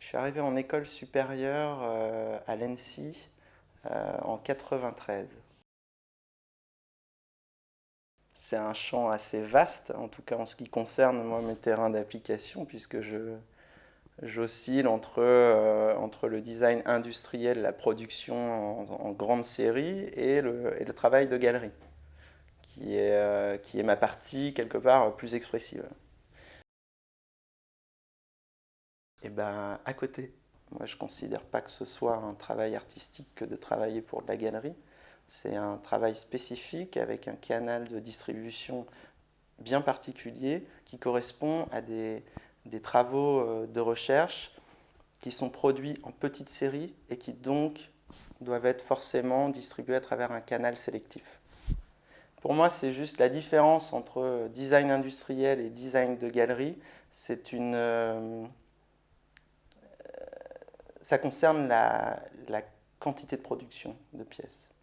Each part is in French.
suis arrivé en école supérieure à l'ENSI en 93. C'est un champ assez vaste, en tout cas en ce qui concerne moi, mes terrains d'application, puisque j'oscille entre le design industriel, la production en grande série et le travail de galerie, qui est ma partie quelque part plus expressive. Et ben à côté, moi je ne considère pas que ce soit un travail artistique que de travailler pour de la galerie. C'est un travail spécifique avec un canal de distribution bien particulier qui correspond à des travaux de recherche qui sont produits en petites séries et qui donc doivent être forcément distribués à travers un canal sélectif. Pour moi, c'est juste la différence entre design industriel et design de galerie. Ça concerne la quantité de production de pièces.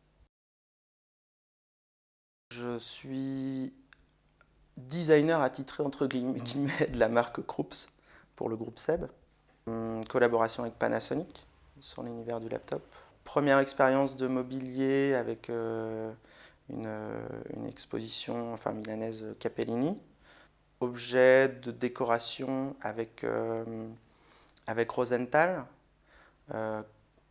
Je suis designer attitré entre guillemets de la marque Krups pour le groupe SEB. Collaboration avec Panasonic sur l'univers du laptop. Première expérience de mobilier avec une exposition milanaise Capellini. Objet de décoration avec Rosenthal.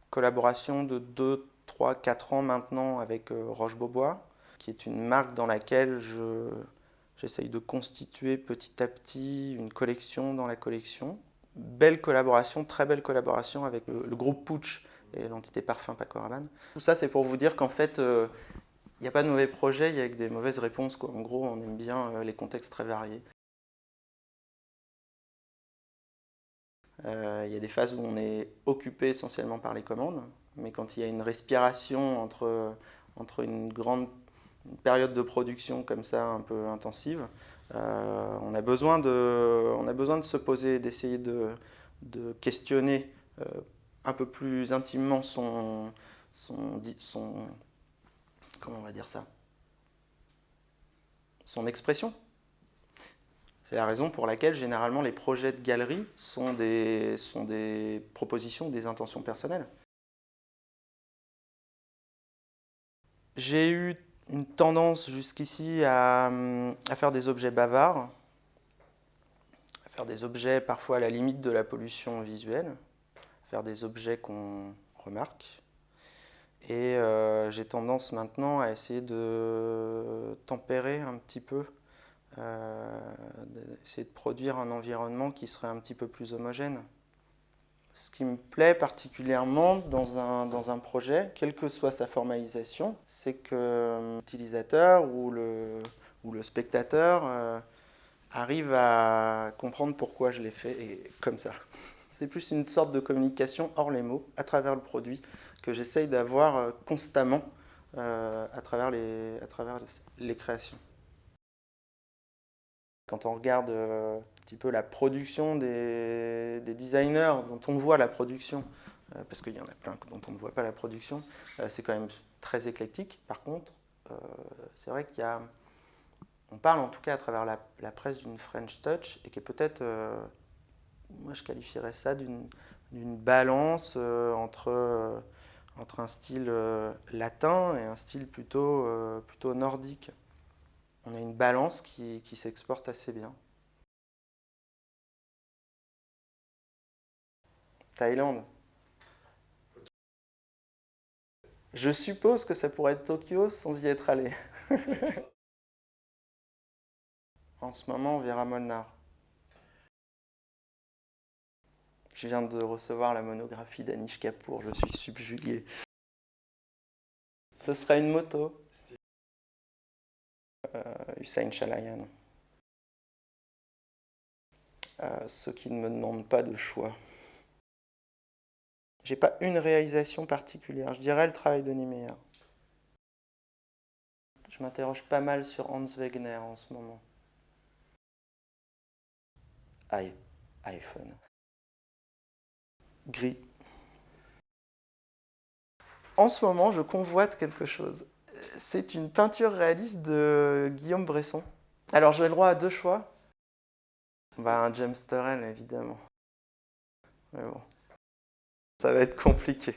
Collaboration de 2, 3, 4 ans maintenant avec Roche-Beaubois, qui est une marque dans laquelle j'essaye de constituer petit à petit une collection dans la collection. Belle collaboration, très belle collaboration avec le groupe Puig et l'entité Parfum Paco Rabanne. Tout ça, c'est pour vous dire qu'en fait, il n'y a pas de mauvais projets, il y a que des mauvaises réponses, quoi. En gros, on aime bien les contextes très variés. Il y a des phases où on est occupé essentiellement par les commandes, mais quand il y a une respiration entre une période de production comme ça, un peu intensive, on a besoin de se poser, d'essayer de questionner un peu plus intimement comment on va dire ça, son expression. C'est la raison pour laquelle, généralement, les projets de galerie sont des propositions, des intentions personnelles. J'ai eu une tendance jusqu'ici à faire des objets bavards, à faire des objets parfois à la limite de la pollution visuelle, à faire des objets qu'on remarque. Et j'ai tendance maintenant à essayer de tempérer un petit peu, d'essayer de produire un environnement qui serait un petit peu plus homogène. Ce qui me plaît particulièrement dans un projet, quelle que soit sa formalisation, c'est que l'utilisateur ou le spectateur arrive à comprendre pourquoi je l'ai fait et comme ça. C'est plus une sorte de communication hors les mots, à travers le produit, que j'essaye d'avoir constamment à travers les créations. Quand on regarde un petit peu la production des designers, dont on voit la production, parce qu'il y en a plein dont on ne voit pas la production, c'est quand même très éclectique. Par contre, c'est vrai on parle en tout cas à travers la presse d'une French Touch, et qui est peut-être, moi je qualifierais ça d'une balance entre un style latin et un style plutôt nordique. On a une balance qui s'exporte assez bien. Thaïlande. Je suppose que ça pourrait être Tokyo sans y être allé. En ce moment, on verra Molnar. Je viens de recevoir la monographie d'Anish Kapoor, je suis subjugué. Ce sera une moto. Hussein Chalayan. Ceux qui ne me demandent pas de choix. J'ai pas une réalisation particulière, je dirais le travail de Niemeyer. Je m'interroge pas mal sur Hans Wegener en ce moment. iPhone. Gris. En ce moment, je convoite quelque chose. C'est une peinture réaliste de Guillaume Bresson. Alors, j'ai le droit à 2 choix. Un James Turrell, évidemment. Mais bon. Ça va être compliqué.